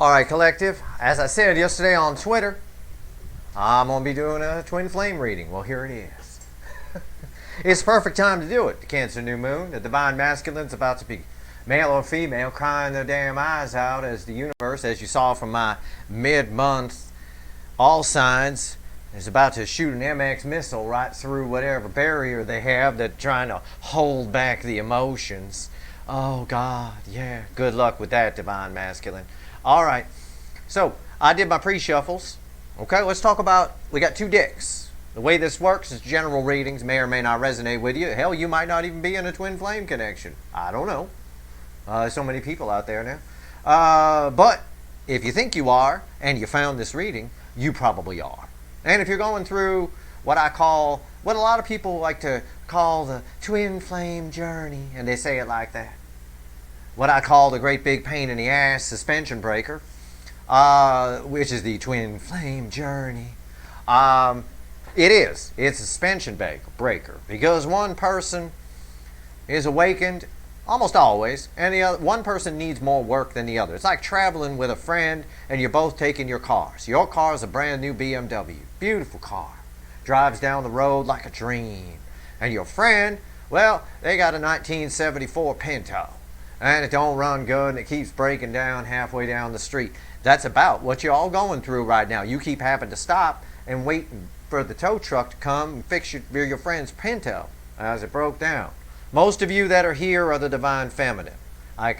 Alright, collective, as I said yesterday on Twitter, I'm going to be doing a twin flame reading. Well, here it is. It's the perfect time to do it. The Cancer new moon, the divine masculine's about to be male or female, crying their damn eyes out as the universe, as you saw from my mid-month all signs, is about to shoot an MX missile right through whatever barrier they have that's trying to hold back the emotions. Oh, God, yeah. Good luck with that, divine masculine. All right, so I did my pre-shuffles. Okay, let's talk about, we got two decks. The way this works is general readings may or may not resonate with you. Hell, you might not even be in a twin flame connection. I don't know. There's so many people out there now. But if you think you are and you found this reading, you probably are. And if you're going through what I call, what a lot of people like to call the twin flame journey, and they say it like that, what I call the great big pain in the ass suspension breaker, which is the twin flame journey. It's a suspension breaker because one person is awakened almost always, and the other, one person needs more work than the other. It's like traveling with a friend and you're both taking your cars. Your car is a brand new BMW, beautiful car, drives down the road like a dream. And your friend, well, they got a 1974 Pinto, and it don't run good and it keeps breaking down halfway down the street. That's about what you're all going through right now. You keep having to stop and wait for the tow truck to come and fix your friend's Pinto as it broke down. Most of you that are here are the divine feminine. I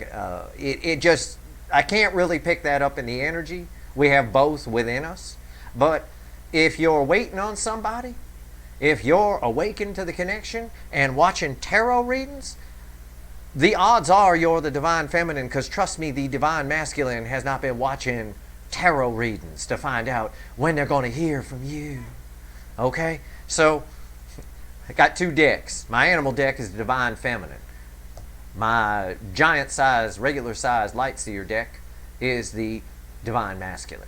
can't really pick that up in the energy. We have both within us. But if you're waiting on somebody, if you're awakened to the connection and watching tarot readings, the odds are you're the divine feminine, because trust me, the divine masculine has not been watching tarot readings to find out when they're going to hear from you. Okay? So, I got two decks. My animal deck is the divine feminine. My giant size, regular size light seer deck is the divine masculine.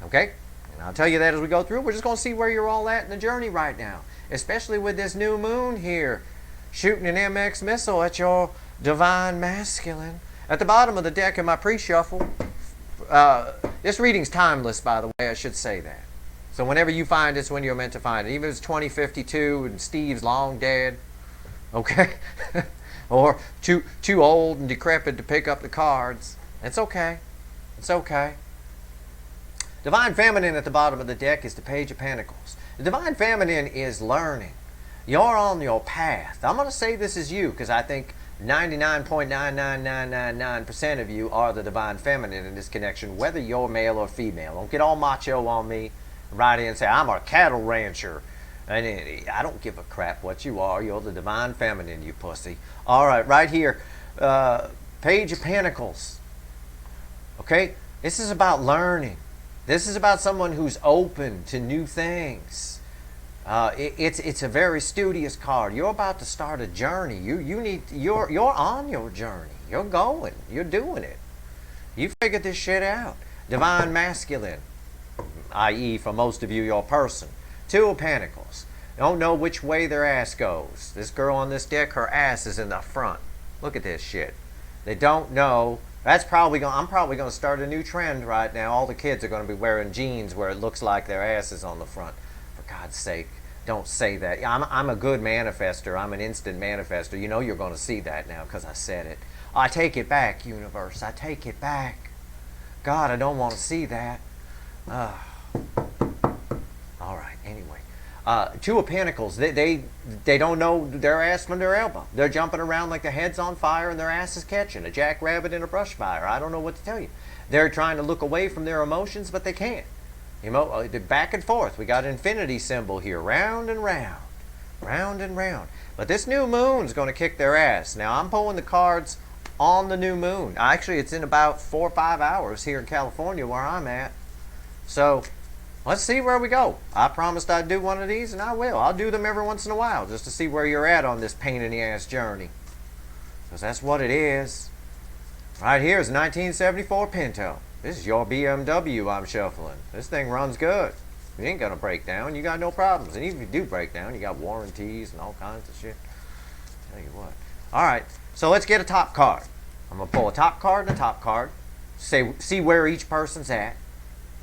Okay? And I'll tell you that as we go through. We're just going to see where you're all at in the journey right now. Especially with this new moon here, shooting an MX missile at your divine masculine. At the bottom of the deck in my pre-shuffle, this reading's timeless, by the way, I should say that. So whenever you find it's when you're meant to find it. Even if it's 2052 and Steve's long dead, okay? Or too old and decrepit to pick up the cards. It's okay. It's okay. Divine Feminine at the bottom of the deck is the Page of Pentacles. The Divine Feminine is learning. You're on your path. I'm going to say this is you because I think 99.99999% of you are the Divine Feminine in this connection, whether you're male or female. Don't get all macho on me. Write in and say, I'm a cattle rancher. And I don't give a crap what you are. You're the Divine Feminine, you pussy. All right, right here, Page of Pentacles. Okay? This is about learning. This is about someone who's open to new things. It's a very studious card. You're about to start a journey. You're on your journey. You're going. You're doing it. You figured this shit out. Divine Masculine, i.e. for most of you, your person. Two of Pentacles. Don't know which way their ass goes. This girl on this deck, her ass is in the front. Look at this shit. They don't know. I'm probably going to start a new trend right now. All the kids are going to be wearing jeans where it looks like their ass is on the front. For God's sake, don't say that. I'm a good manifester. I'm an instant manifester. You know you're going to see that now because I said it. I take it back, universe. I take it back. God, I don't want to see that. All right, anyway. Two of Pentacles. They don't know their ass from their elbow. They're jumping around like their head's on fire and their ass is catching. A jackrabbit in a brush fire. I don't know what to tell you. They're trying to look away from their emotions, but they can't. You know, back and forth. We got an infinity symbol here. Round and round. Round and round. But this new moon's going to kick their ass. Now, I'm pulling the cards on the new moon. Actually, it's in about 4 or 5 hours here in California where I'm at. So, let's see where we go. I promised I'd do one of these, and I will. I'll do them every once in a while just to see where you're at on this pain-in-the-ass journey. Because that's what it is. Right here is 1974 Pinto. This is your BMW I'm shuffling. This thing runs good. You ain't going to break down. You got no problems. And even if you do break down, you got warranties and all kinds of shit. Tell you what. All right, so let's get a top card. I'm going to pull a top card and a top card. see where each person's at,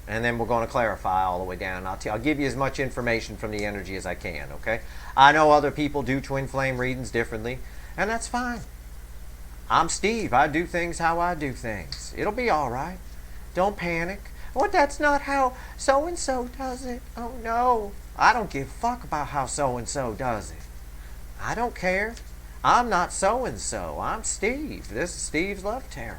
and then we're going to clarify all the way down. I'll give you as much information from the energy as I can, okay? I know other people do twin flame readings differently, and that's fine. I'm Steve. I do things how I do things. It'll be all right. Don't panic. Well, that's not how so-and-so does it. Oh, no. I don't give a fuck about how so-and-so does it. I don't care. I'm not so-and-so. I'm Steve. This is Steve's Love Tarot.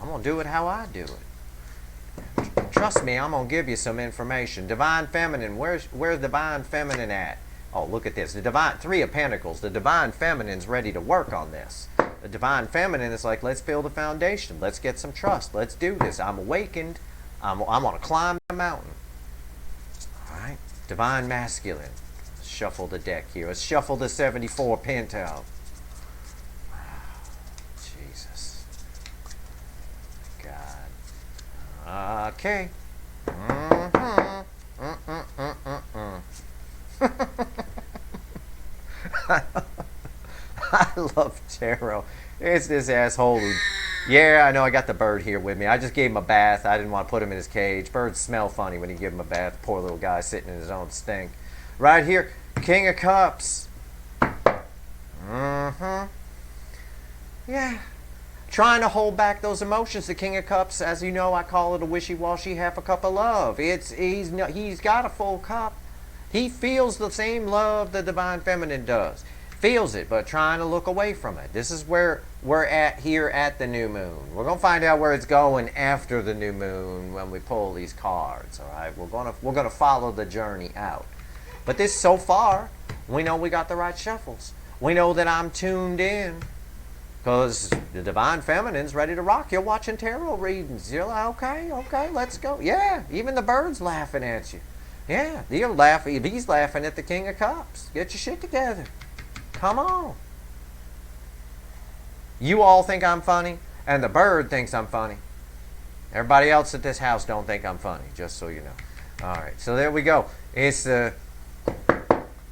I'm going to do it how I do it. Trust me, I'm going to give you some information. Divine Feminine, where's Divine Feminine at? Oh, look at this. The Divine, Three of Pentacles. The Divine Feminine's ready to work on this. The Divine Feminine is like, let's build a foundation. Let's get some trust. Let's do this. I'm awakened. I'm going to climb the mountain. All right. Divine Masculine. Let's shuffle the deck here. Let's shuffle the 74 Pinto. Jesus. God. Okay. I love tarot. It's this asshole who... Yeah, I know, I got the bird here with me. I just gave him a bath. I didn't want to put him in his cage. Birds smell funny when you give him a bath. Poor little guy sitting in his own stink. Right here, King of Cups. Yeah. Trying to hold back those emotions. The King of Cups, as you know, I call it a wishy-washy half a cup of love. He's got a full cup. He feels the same love the Divine Feminine does. Feels it, but trying to look away from it. This is where we're at here at the new moon. We're going to find out where it's going after the new moon when we pull these cards, all right? We're going to follow the journey out. But this, so far, we know we got the right shuffles. We know that I'm tuned in because the Divine Feminine's ready to rock. You're watching tarot readings. You're like, okay, let's go. Yeah, even the bird's laughing at you. Yeah, you're laughing. He's laughing at the King of Cups. Get your shit together. Come on. You all think I'm funny, and the bird thinks I'm funny. Everybody else at this house don't think I'm funny, just so you know. All right, so there we go. It's the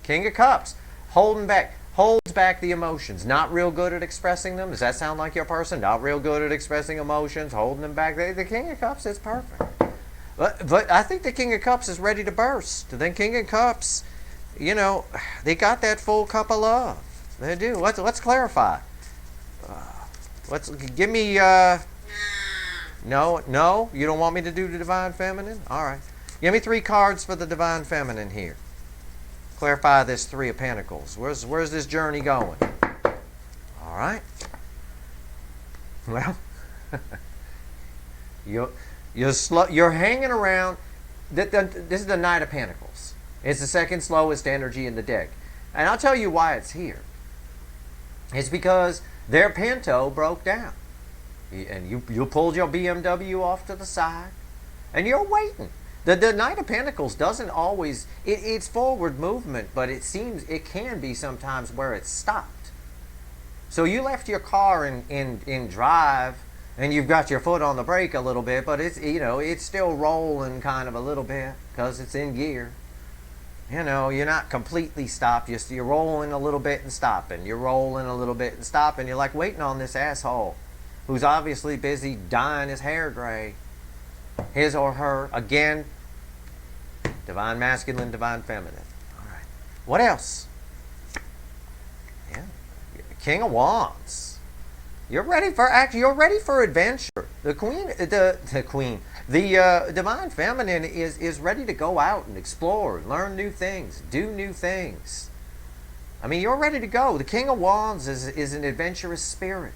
King of Cups. Holds back the emotions. Not real good at expressing them. Does that sound like your person? Not real good at expressing emotions, holding them back. The King of Cups is perfect. But I think the King of Cups is ready to burst. The King of Cups, you know, they got that full cup of love. They do. Let's clarify. Give me. No, you don't want me to do the Divine Feminine? All right. Give me 3 cards for the Divine Feminine here. Clarify this 3 of Pentacles. Where's this journey going? All right. Well, you're hanging around. This is the Knight of Pentacles. It's the second slowest energy in the deck. And I'll tell you why it's here. It's because their Pinto broke down. And you pulled your BMW off to the side. And you're waiting. The Knight of Pentacles doesn't always... It's forward movement, but it seems it can be sometimes where it's stopped. So you left your car in drive, and you've got your foot on the brake a little bit, but it's still rolling kind of a little bit because it's in gear. You know, you're not completely stopped. You're rolling a little bit and stopping. You're rolling a little bit and stopping. You're like waiting on this asshole who's obviously busy dyeing his hair gray. His or her. Again, Divine Masculine, Divine Feminine. All right. What else? Yeah. King of Wands. You're ready for adventure. The Divine Feminine is ready to go out and explore, learn new things, do new things. I mean, you're ready to go. The King of Wands is an adventurous spirit.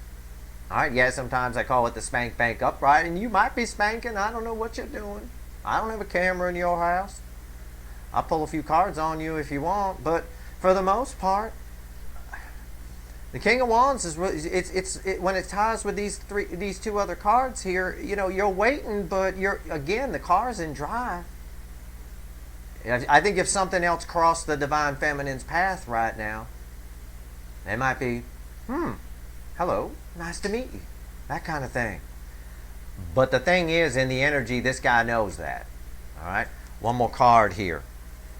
All right, yeah, sometimes I call it the spank bank upright, and you might be spanking. I don't know what you're doing. I don't have a camera in your house. I'll pull a few cards on you if you want, but for the most part, the King of Wands is when it ties with these 2 other cards here. You know, you're waiting, but the car's in drive. I think if something else crossed the Divine Feminine's path right now, it might be, hello, nice to meet you, that kind of thing. But the thing is, in the energy, this guy knows that. All right, one more card here.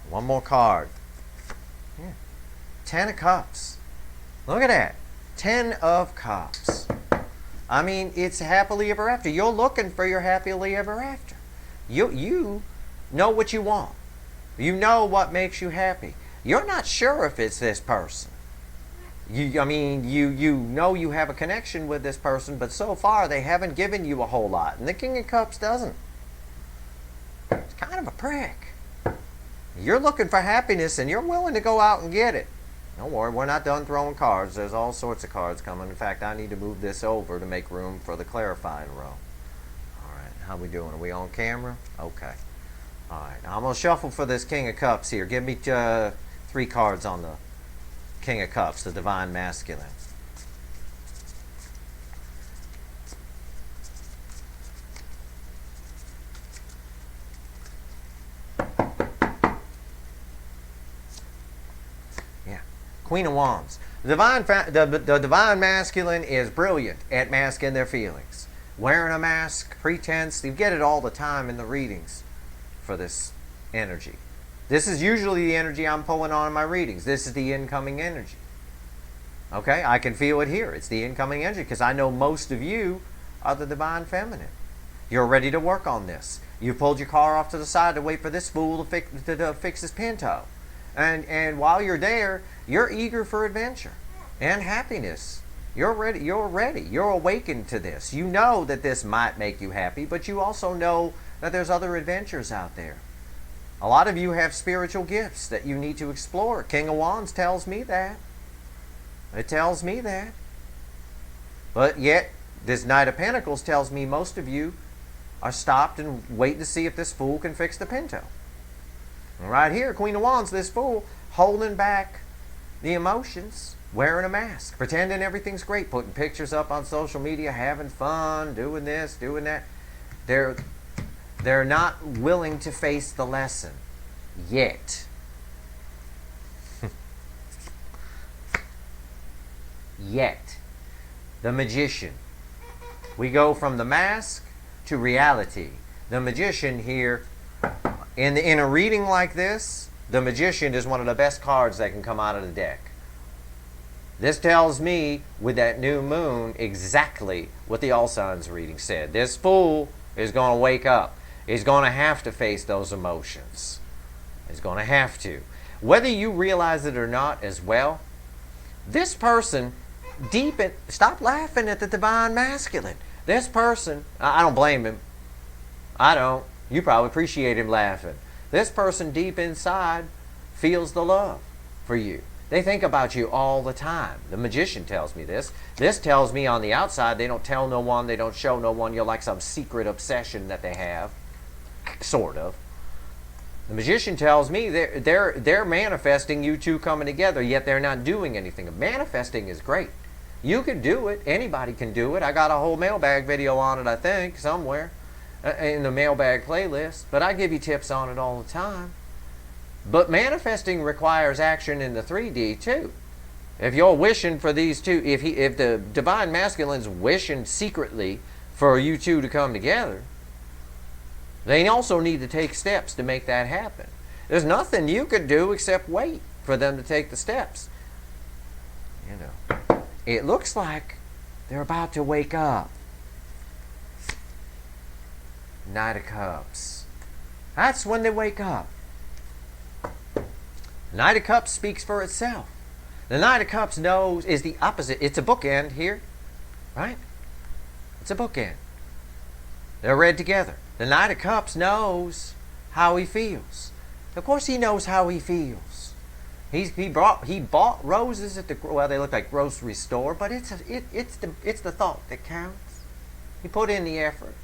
One more card. Yeah. 10 of Cups. Look at that. 10 of Cups. I mean, it's happily ever after. You're looking for your happily ever after. You know what you want. You know what makes you happy. You're not sure if it's this person. I mean, you know you have a connection with this person, but so far they haven't given you a whole lot. And the King of Cups doesn't. It's kind of a prick. You're looking for happiness and you're willing to go out and get it. Don't worry, we're not done throwing cards. There's all sorts of cards coming. In fact, I need to move this over to make room for the clarifying row. All right, how we doing? Are we on camera? Okay. All right, I'm going to shuffle for this King of Cups here. Give me 3 cards on the King of Cups, the Divine Masculine. Queen of Wands. The divine masculine is brilliant at masking their feelings. Wearing a mask, pretense, you get it all the time in the readings for this energy. This is usually the energy I'm pulling on in my readings. This is the incoming energy. Okay, I can feel it here. It's the incoming energy because I know most of you are the divine feminine. You're ready to work on this. You pulled your car off to the side to wait for this fool to fix his Pinto. And while you're there, you're eager for adventure and happiness. You're ready. You're awakened to this. You know that this might make you happy, but you also know that there's other adventures out there. A lot of you have spiritual gifts that you need to explore. King of Wands tells me that. It tells me that. But yet, this Knight of Pentacles tells me most of you are stopped and waiting to see if this fool can fix the Pinto. Right here, Queen of Wands, this fool, holding back the emotions, wearing a mask, pretending everything's great, putting pictures up on social media, having fun, doing this, doing that. They're not willing to face the lesson yet. Yet. The Magician. We go from the mask to reality. The Magician here, in a reading like this, the Magician is one of the best cards that can come out of the deck. This tells me, with that new moon, exactly what the All Signs reading said. This fool is going to wake up. He's going to have to face those emotions. He's going to have to. Whether you realize it or not as well, this person, stop laughing at the Divine Masculine. This person, I don't blame him. I don't. You probably appreciate him laughing. This person deep inside feels the love for you. They think about you all the time. The Magician tells me this. This tells me on the outside they don't tell no one, they don't show no one. You're like some secret obsession that they have. Sort of. The Magician tells me they're manifesting you two coming together, yet they're not doing anything. Manifesting is great. You can do it. Anybody can do it. I got a whole mailbag video on it, I think, somewhere in the mailbag playlist. But I give you tips on it all the time. But manifesting requires action in the 3D too. If you're wishing for these two, if the Divine Masculine's wishing secretly for you two to come together, they also need to take steps to make that happen. There's nothing you could do except wait for them to take the steps. You know, it looks like they're about to wake up. Knight of Cups. That's when they wake up. Knight of Cups speaks for itself. The Knight of Cups is the opposite. It's a bookend here, right? It's a bookend. They're read together. The Knight of Cups knows how he feels. Of course he knows how he feels. He bought roses at they look like grocery store, but it's the thought that counts. He put in the effort.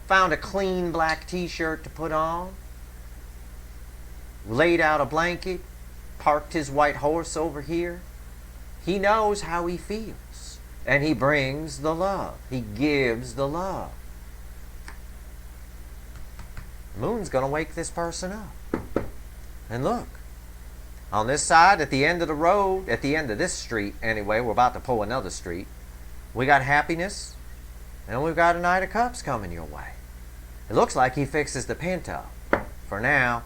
Found a clean black t-shirt to put on. Laid out a blanket. Parked his white horse over here. He knows how he feels. And he brings the love. He gives the love. The moon's going to wake this person up. And look. On this side, at the end of the road, at the end of this street, anyway, we're about to pull another street. We got happiness. And we've got a Knight of Cups coming your way. It looks like he fixes the Pinto. For now.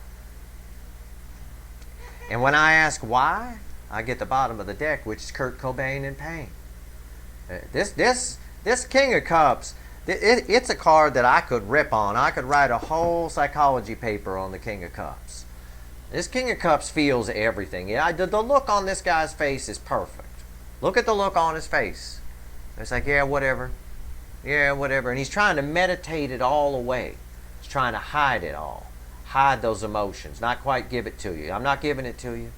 And when I ask why, I get the bottom of the deck, which is Kurt Cobain in pain. This This King of Cups, it's a card that I could rip on. I could write a whole psychology paper on the King of Cups. This King of Cups feels everything. Yeah, the look on this guy's face is perfect. Look at the look on his face. It's like, yeah, whatever. Yeah, whatever. And he's trying to meditate it all away. He's trying to hide it all. Hide those emotions. Not quite give it to you. I'm not giving it to you.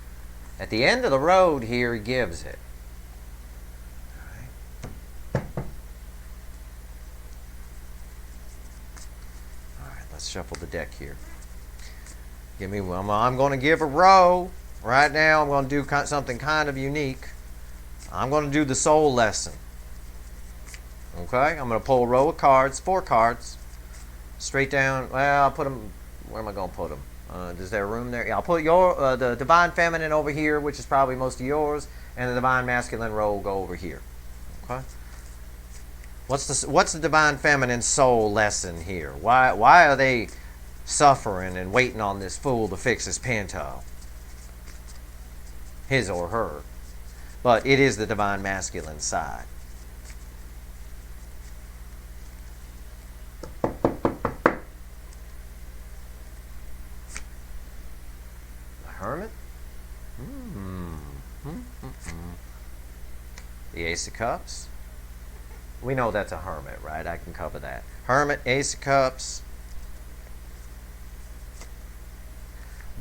At the end of the road here, he gives it. All right, let's shuffle the deck here. Give me one. I'm going to give a row. Right now, I'm going to do something kind of unique. I'm going to do the soul lesson. Okay, I'm going to pull a row of cards, 4 cards, straight down. Well, I'll put them. Where am I going to put them? Is there room there? Yeah, I'll put the Divine Feminine over here, which is probably most of yours, and the Divine Masculine row will go over here. Okay. What's the Divine Feminine soul lesson here? Why are they suffering and waiting on this fool to fix his Pinto? His or her. But it is the Divine Masculine side. Hermit? The Ace of Cups? We know that's a hermit, right? I can cover that. Hermit, Ace of Cups.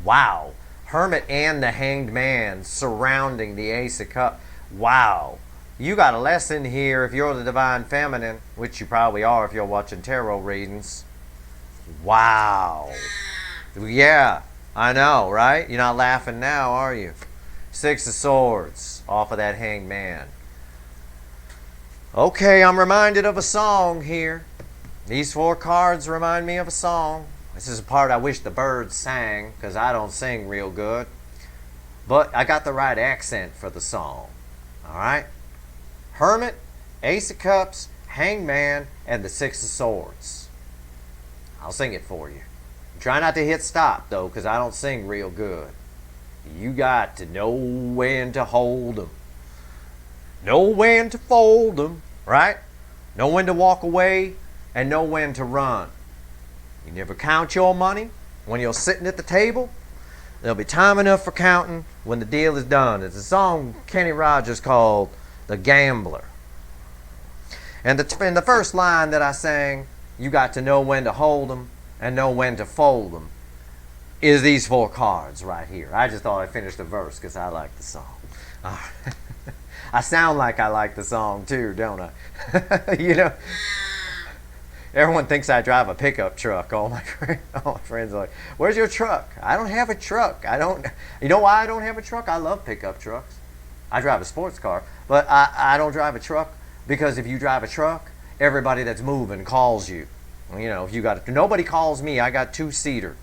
Wow. Hermit and the Hanged Man surrounding the Ace of Cups. Wow. You got a lesson here if you're the Divine Feminine, which you probably are if you're watching tarot readings. Wow. Yeah. I know, right? You're not laughing now, are you? 6 of Swords off of that Hanged Man. Okay, I'm reminded of a song here. These 4 cards remind me of a song. This is a part I wish the birds sang, because I don't sing real good. But I got the right accent for the song. Alright? Hermit, Ace of Cups, Hanged Man, and the 6 of Swords. I'll sing it for you. Try not to hit stop, though, because I don't sing real good. You got to know when to hold 'em. Know when to fold 'em, right? Know when to walk away and know when to run. You never count your money when you're sitting at the table. There'll be time enough for counting when the deal is done. It's a song Kenny Rogers called The Gambler. And in the first line that I sang, you got to know when to hold 'em and know when to fold them, is these 4 cards right here. I just thought I'd finish the verse because I like the song. I sound like I like the song too, don't I? You know, everyone thinks I drive a pickup truck. All my friends are like, where's your truck? I don't have a truck. You know why I don't have a truck? I love pickup trucks. I drive a sports car, but I don't drive a truck because if you drive a truck, everybody that's moving calls you. You know, if nobody calls me, I got 2-seater.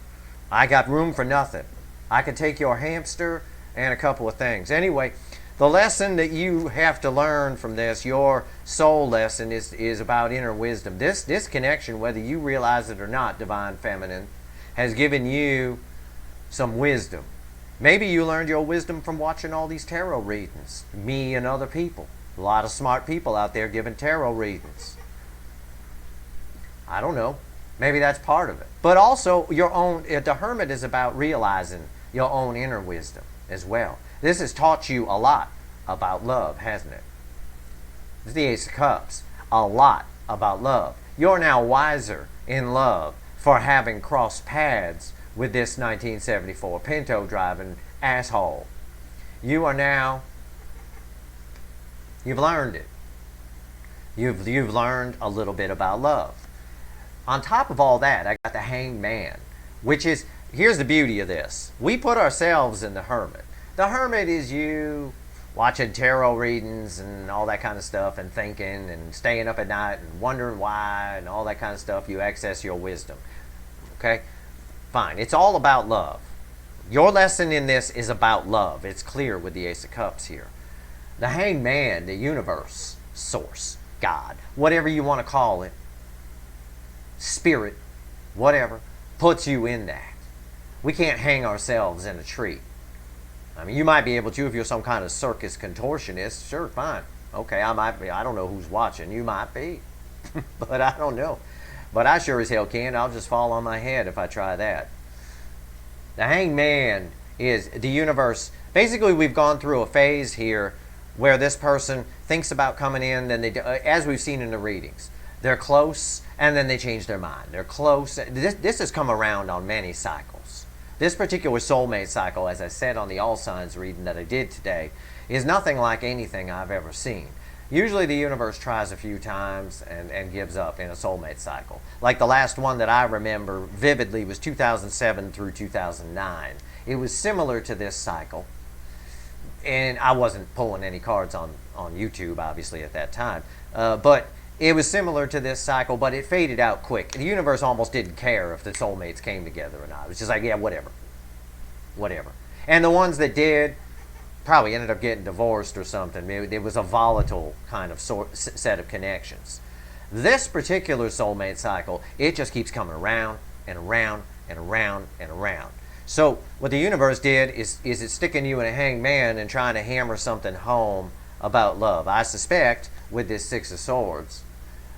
I got room for nothing. I can take your hamster and a couple of things. Anyway, the lesson that you have to learn from this, your soul lesson, is about inner wisdom. This connection, whether you realize it or not, Divine Feminine, has given you some wisdom. Maybe you learned your wisdom from watching all these tarot readings. Me and other people. A lot of smart people out there giving tarot readings. I don't know. Maybe that's part of it. But also, your own, the Hermit is about realizing your own inner wisdom as well. This has taught you a lot about love, hasn't it? This is the Ace of Cups. A lot about love. You're now wiser in love for having crossed paths with this 1974 Pinto driving asshole. You are now, you've learned it. You've learned a little bit about love. On top of all that, I got the Hanged Man, which is, here's the beauty of this. We put ourselves in the Hermit. The Hermit is you watching tarot readings and all that kind of stuff and thinking and staying up at night and wondering why and all that kind of stuff. You access your wisdom. Okay? Fine. It's all about love. Your lesson in this is about love. It's clear with the Ace of Cups here. The Hanged Man, the universe, source, God, whatever you want to call it, spirit, whatever, puts you in that. We can't hang ourselves in a tree. I mean, you might be able to if you're some kind of circus contortionist. Sure, fine. Okay, I might be. I don't know who's watching. You might be. But I don't know. But I sure as hell can. I'll just fall on my head if I try that. The Hangman is the universe. Basically, we've gone through a phase here where this person thinks about coming in, then they, as we've seen in the readings, they're close, and then they change their mind. They're close. This has come around on many cycles. This particular soulmate cycle, as I said on the all signs reading that I did today, is nothing like anything I've ever seen. Usually the universe tries a few times and gives up in a soulmate cycle. Like the last one that I remember vividly was 2007 through 2009. It was similar to this cycle. And I wasn't pulling any cards on YouTube, obviously, at that time. But it was similar to this cycle, but it faded out quick. The universe almost didn't care if the soulmates came together or not. It was just like, yeah, whatever. Whatever. And the ones that did probably ended up getting divorced or something. It was a volatile kind of set of connections. This particular soulmate cycle, it just keeps coming around and around and around and around. So what the universe did is it's sticking you in a hangman and trying to hammer something home about love. I suspect with this Six of Swords,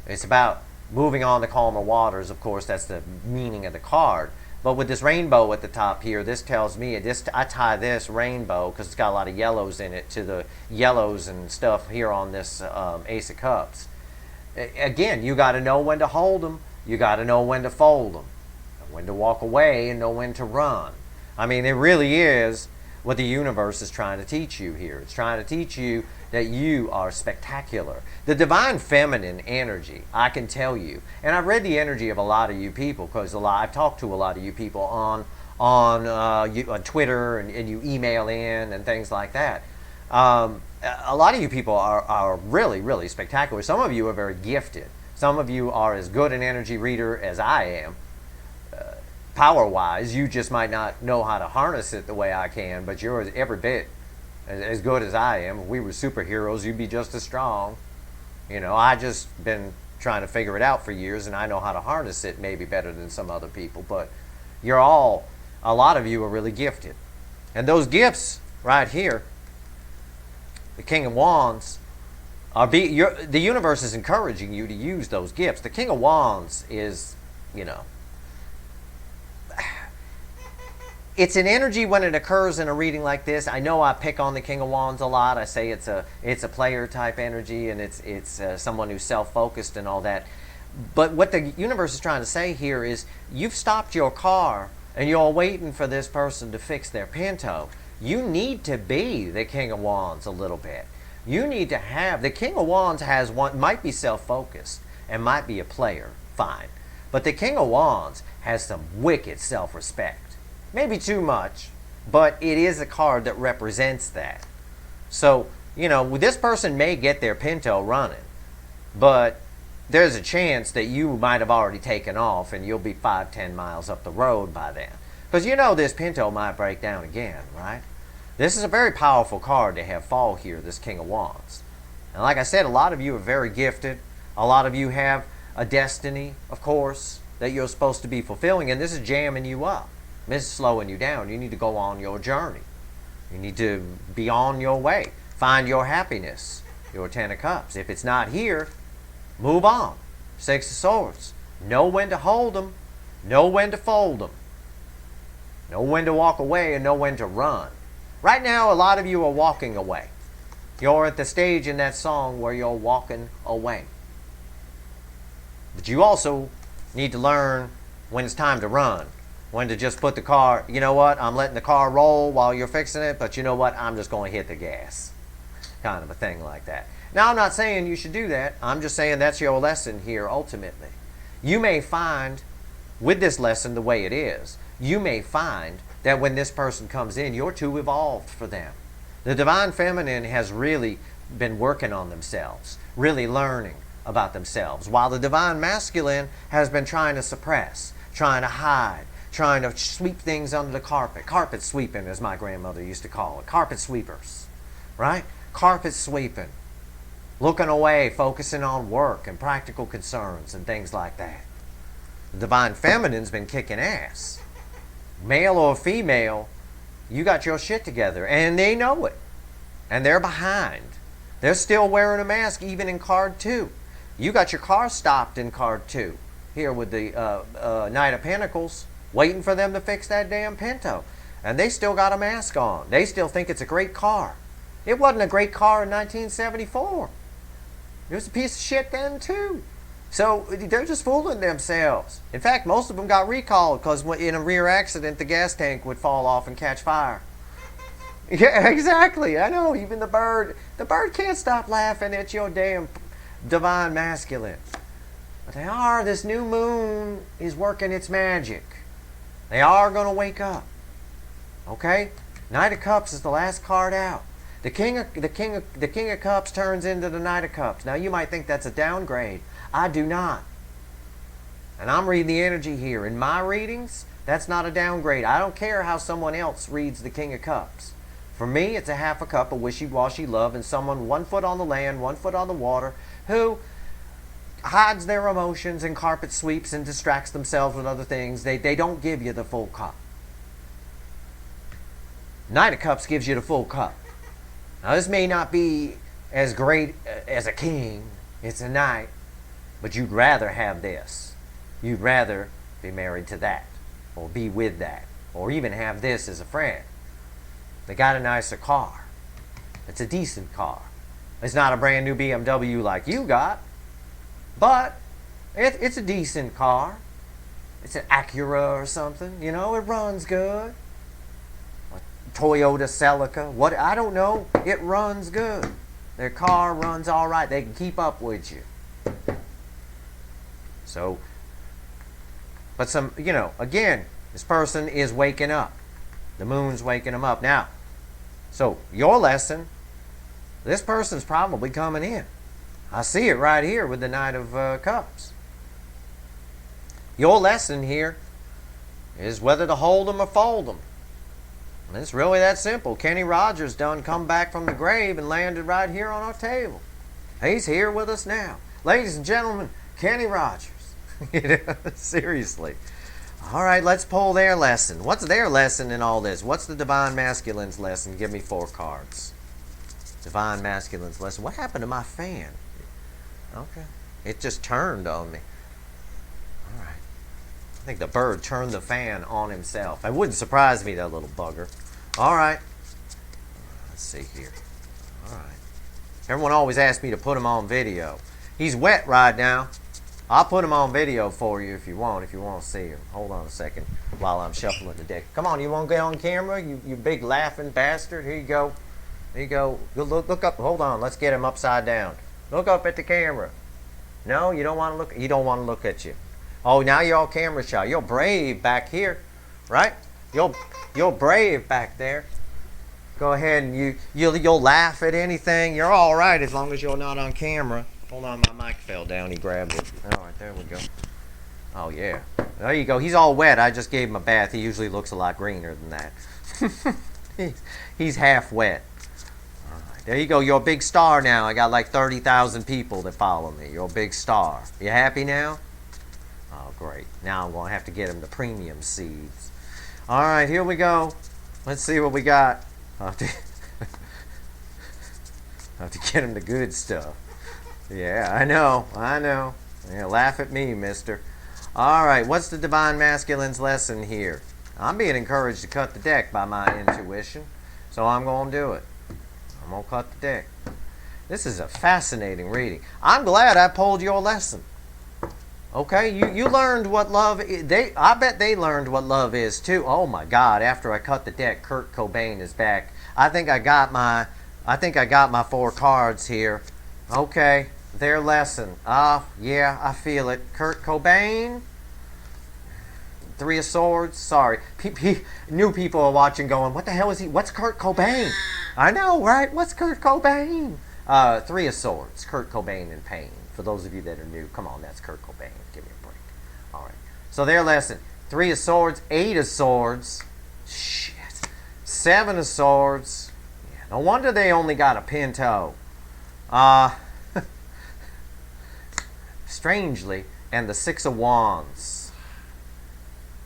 it's about moving on to calmer waters. Of course, that's the meaning of the card. But with this rainbow at the top here, this tells me, I tie this rainbow, because it's got a lot of yellows in it, to the yellows and stuff here on this Ace of Cups. Again, you got to know when to hold them. You got to know when to fold them. When to walk away and know when to run. I mean, it really is what the universe is trying to teach you here. It's trying to teach you that you are spectacular. The divine feminine energy, I can tell you, and I've read the energy of a lot of you people, because I've talked to a lot of you people on Twitter, and you email in and things like that. A lot of you people are really, really spectacular. Some of you are very gifted. Some of you are as good an energy reader as I am. Power-wise, you just might not know how to harness it the way I can, but you're every bit as good as I am. If we were superheroes, you'd be just as strong. You know, I just been trying to figure it out for years, and I know how to harness it maybe better than some other people, but a lot of you are really gifted. And those gifts right here, the King of Wands, the universe is encouraging you to use those gifts. The King of Wands is, you know, it's an energy when it occurs in a reading like this. I know I pick on the King of Wands a lot. I say it's a player type energy, and it's someone who's self-focused and all that. But what the universe is trying to say here is, you've stopped your car and you're waiting for this person to fix their Pinto. You need to be the King of Wands a little bit. You need to have, the King of Wands might be self-focused and might be a player, fine. But the King of Wands has some wicked self-respect. Maybe too much, but it is a card that represents that. So, you know, this person may get their Pinto running, but there's a chance that you might have already taken off and you'll be 5-10 miles up the road by then. Because you know this Pinto might break down again, right? This is a very powerful card to have fall here, this King of Wands. And like I said, a lot of you are very gifted. A lot of you have a destiny, of course, that you're supposed to be fulfilling, and this is jamming you up. This is slowing you down. You need to go on your journey. You need to be on your way. Find your happiness, your Ten of Cups. If it's not here, move on. Six of Swords. Know when to hold them. Know when to fold them. Know when to walk away and know when to run. Right now, a lot of you are walking away. You're at the stage in that song where you're walking away. But you also need to learn when it's time to run. When to just put the car, you know what, I'm letting the car roll while you're fixing it, but you know what, I'm just going to hit the gas. Kind of a thing like that. Now, I'm not saying you should do that. I'm just saying that's your lesson here ultimately. You may find, with this lesson the way it is, you may find that when this person comes in, you're too evolved for them. The Divine Feminine has really been working on themselves, really learning about themselves, while the Divine Masculine has been trying to suppress, trying to hide, trying to sweep things under the carpet. Carpet sweeping, as my grandmother used to call it. Carpet sweepers, right? Carpet sweeping. Looking away, focusing on work and practical concerns and things like that. The Divine Feminine's been kicking ass. Male or female, you got your shit together, and they know it. And they're behind. They're still wearing a mask even in card 2. You got your car stopped in card 2 here with the Knight of Pentacles, waiting for them to fix that damn Pinto. And they still got a mask on. They still think it's a great car. It wasn't a great car in 1974. It was a piece of shit then too. So they're just fooling themselves. In fact, most of them got recalled because in a rear accident, the gas tank would fall off and catch fire. Yeah, exactly. I know. Even the bird can't stop laughing at your damn divine masculine. But they are. This new moon is working its magic. They are going to wake up. Okay? Knight of Cups is the last card out. The King of Cups turns into the Knight of Cups. Now you might think that's a downgrade. I do not. And I'm reading the energy here. In my readings, that's not a downgrade. I don't care how someone else reads the King of Cups. For me, it's a half a cup of wishy-washy love and someone 1 foot on the land, 1 foot on the water, who hides their emotions and carpet sweeps and distracts themselves with other things. They don't give you the full cup. Knight of Cups gives you the full cup. Now this may not be as great as a king. It's a knight. But you'd rather have this. You'd rather be married to that. Or be with that. Or even have this as a friend. They got a nicer car. It's a decent car. It's not a brand new BMW like you got. But it's a decent car. It's an Acura or something. You know, it runs good. A Toyota Celica. What? I don't know. It runs good. Their car runs all right. They can keep up with you. So, but some, you know, again, this person is waking up. The moon's waking them up. Now, so your lesson, this person's probably coming in. I see it right here with the Knight of Cups. Your lesson here is whether to hold them or fold them. And it's really that simple. Kenny Rogers done come back from the grave and landed right here on our table. He's here with us now. Ladies and gentlemen, Kenny Rogers. Seriously. All right, let's pull their lesson. What's their lesson in all this? What's the Divine Masculine's lesson? Give me 4 cards. Divine Masculine's lesson. What happened to my fan? Okay. It just turned on me. All right. I think the bird turned the fan on himself. It wouldn't surprise me, that little bugger. All right. Let's see here. All right. Everyone always asks me to put him on video. He's wet right now. I'll put him on video for you if you want to see him. Hold on a second while I'm shuffling the deck. Come on, you want to get on camera? You big laughing bastard. Here you go. There you go. Look up. Hold on. Let's get him upside down. Look up at the camera. No, you don't want to look. You don't want to look at you. Oh, now you're all camera shy. You're brave back here, right? You're brave back there. Go ahead and you'll laugh at anything. You're all right as long as you're not on camera. Hold on, my mic fell down. He grabbed it. All right, there we go. Oh, yeah. There you go. He's all wet. I just gave him a bath. He usually looks a lot greener than that. He's half wet. All right, there you go. You're a big star now. I got like 30,000 people that follow me. You're a big star. You happy now? Oh, great. Now I'm going to have to get him the premium seeds. All right, here we go. Let's see what we got. I'll have to get him the good stuff. Yeah, I know. Yeah, laugh at me, mister. All right, what's the Divine Masculine's lesson here? I'm being encouraged to cut the deck by my intuition, so I'm going to do it. I'm going to cut the deck. This is a fascinating reading. I'm glad I pulled your lesson. Okay, you learned what love is. I bet they learned what love is, too. Oh, my God, after I cut the deck, Kurt Cobain is back. I think I got my 4 cards here. Okay, their lesson. Yeah, I feel it. Kurt Cobain. 3 of Swords. Sorry. New people are watching going, what the hell is he? What's Kurt Cobain? I know, right? What's Kurt Cobain? 3 of Swords. Kurt Cobain in pain. For those of you that are new, come on, that's Kurt Cobain. Give me a break. All right. So their lesson. 3 of Swords. 8 of Swords. Shit. 7 of Swords. Yeah, no wonder they only got a Pinto. Strangely, and the 6 of Wands.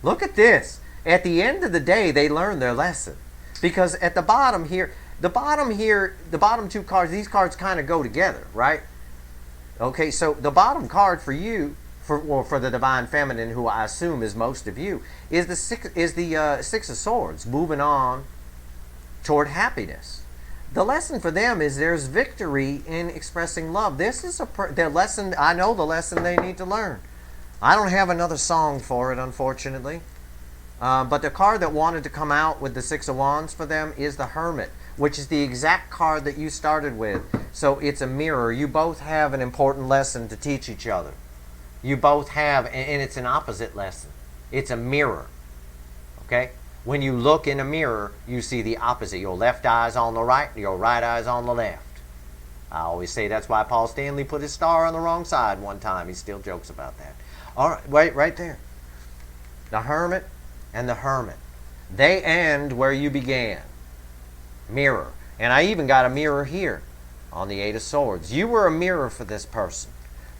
Look at this. At the end of the day, they learned their lesson. Because at the bottom here, The bottom here, the bottom two cards, these cards kind of go together, right? Okay, so the bottom card for you, for the divine feminine, who I assume is most of you, is the Six of Swords, moving on toward happiness. The lesson for them is there's victory in expressing love. This is their lesson. I know the lesson they need to learn. I don't have another song for it, unfortunately. But the card that wanted to come out with the Six of Wands for them is the Hermit, which is the exact card that you started with. So it's a mirror. You both have an important lesson to teach each other. You both have, and it's an opposite lesson. It's a mirror. Okay? When you look in a mirror, you see the opposite. Your left eye's on the right, your right eye's on the left. I always say that's why Paul Stanley put his star on the wrong side one time. He still jokes about that. All right, wait, right there. The Hermit and the Hermit. They end where you began. Mirror. And I even got a mirror here on the Eight of Swords. You were a mirror for this person.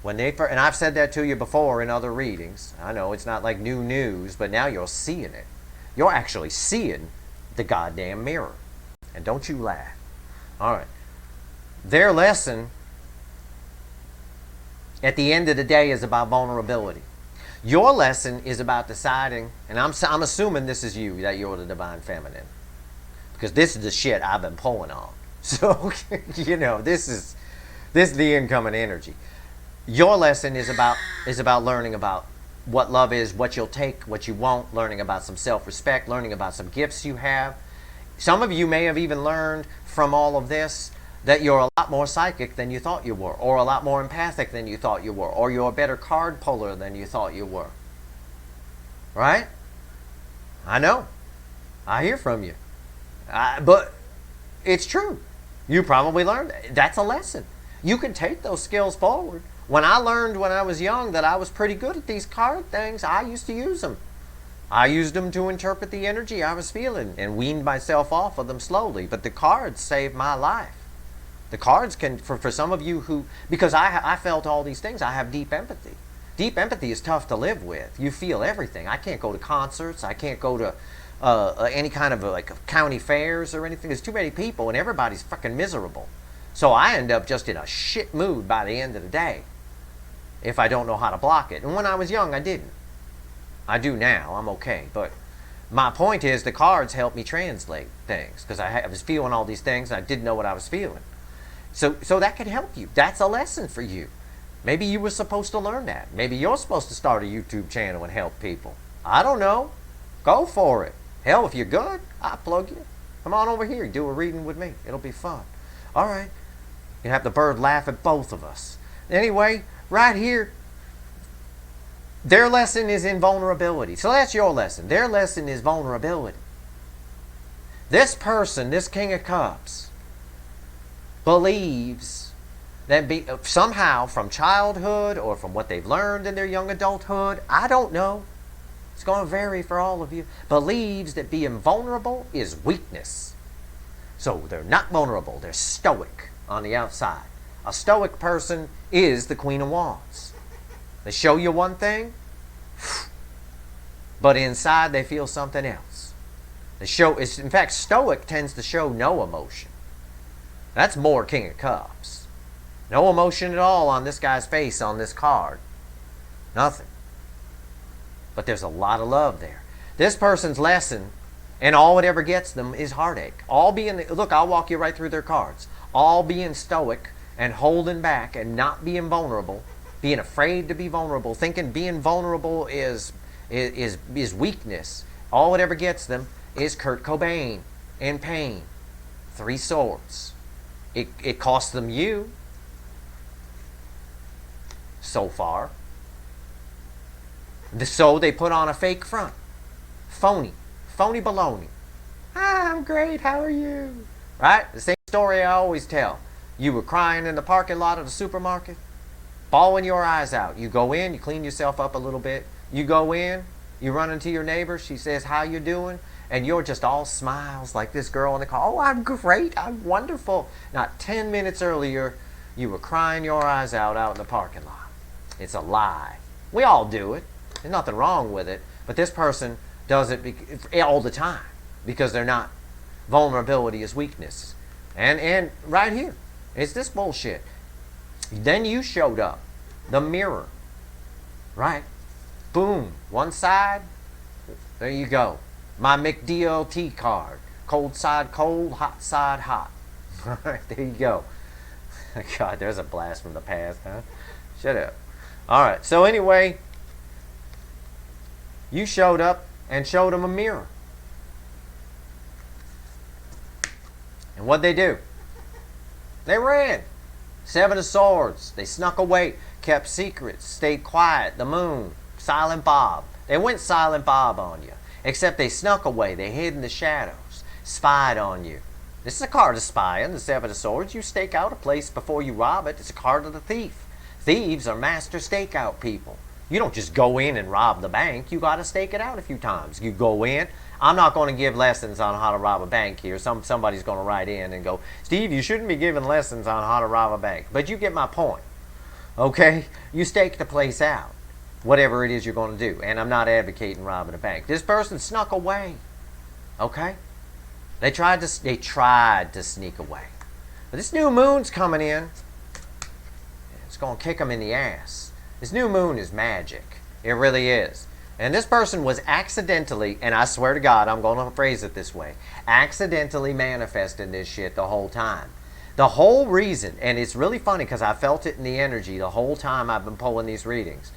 And I've said that to you before in other readings. I know it's not like new news, but now you're seeing it. You're actually seeing the goddamn mirror. And don't you laugh. All right. Their lesson at the end of the day is about vulnerability. Your lesson is about deciding, and I'm assuming this is you, that you're the divine feminine. Because this is the shit I've been pulling on. So, you know, this is the incoming energy. Your lesson is about learning about what love is, what you'll take, what you won't, learning about some self-respect, learning about some gifts you have. Some of you may have even learned from all of this that you're a lot more psychic than you thought you were, or a lot more empathic than you thought you were, or you're a better card puller than you thought you were. Right? I know. I hear from you. But it's true. You probably learned that. That's a lesson. You can take those skills forward. When I learned when I was young that I was pretty good at these card things, I used to use them. I used them to interpret the energy I was feeling and weaned myself off of them slowly. But the cards saved my life. The cards can, for some of you who, because I felt all these things, I have deep empathy. Deep empathy is tough to live with. You feel everything. I can't go to concerts. I can't go to any kind of like county fairs or anything. There's too many people and everybody's fucking miserable. So I end up just in a shit mood by the end of the day if I don't know how to block it. And when I was young, I didn't. I do now. I'm okay. But my point is the cards help me translate things because I was feeling all these things and I didn't know what I was feeling. So that could help you. That's a lesson for you. Maybe you were supposed to learn that. Maybe you're supposed to start a YouTube channel and help people. I don't know. Go for it. Hell, if you're good, I'll plug you. Come on over here. Do a reading with me. It'll be fun. All right. You can have the bird laugh at both of us. Anyway, right here, their lesson is in vulnerability. So that's your lesson. Their lesson is vulnerability. This person, this King of Cups, believes that somehow from childhood or from what they've learned in their young adulthood, I don't know, it's going to vary for all of you, believes that being vulnerable is weakness. So they're not vulnerable, they're stoic on the outside. A stoic person is the Queen of Wands. They show you one thing, but inside they feel something else. In fact, stoic tends to show no emotion. That's more King of Cups. No emotion at all on this guy's face on this card. Nothing. But there's a lot of love there. This person's lesson, and all it ever gets them, is heartache. Look, I'll walk you right through their cards. All being stoic and holding back and not being vulnerable, being afraid to be vulnerable, thinking being vulnerable is weakness. All it ever gets them is Kurt Cobain in pain. 3 swords. It cost them you so far. So they put on a fake front. Phony baloney. I'm great, how are you? Right? The same story I always tell. You were crying in the parking lot of the supermarket, bawling your eyes out. You go in, you clean yourself up a little bit. You go in, you run into your neighbor. She says, how you doing? And you're just all smiles like this girl in the car. Oh, I'm great. I'm wonderful. Not 10 minutes earlier, you were crying your eyes out in the parking lot. It's a lie. We all do it. There's nothing wrong with it. But this person does it all the time because they're not. Vulnerability is weakness. And right here, it's this bullshit. Then you showed up. The mirror. Right? Boom. One side. There you go. My McDLT card. Cold side cold, hot side hot. Alright, there you go. God, there's a blast from the past, huh? Shut up. Alright, so anyway, you showed up and showed them a mirror. And what'd they do? They ran. Seven of Swords. They snuck away, kept secrets, stayed quiet. The Moon, Silent Bob. They went Silent Bob on you. Except they snuck away. They hid in the shadows, spied on you. This is a card of spying, the Seven of Swords. You stake out a place before you rob it. It's a card of the thief. Thieves are master stakeout people. You don't just go in and rob the bank. You got to stake it out a few times. You go in. I'm not going to give lessons on how to rob a bank here. Somebody's going to write in and go, Steve, you shouldn't be giving lessons on how to rob a bank. But you get my point. Okay? You stake the place out. Whatever it is you're going to do. And I'm not advocating robbing a bank. This person snuck away. Okay? They tried to sneak away. But this new moon's coming in. It's going to kick them in the ass. This new moon is magic. It really is. And this person was accidentally, and I swear to God, I'm going to phrase it this way, accidentally manifesting this shit the whole time. The whole reason, and it's really funny because I felt it in the energy the whole time I've been pulling these readings.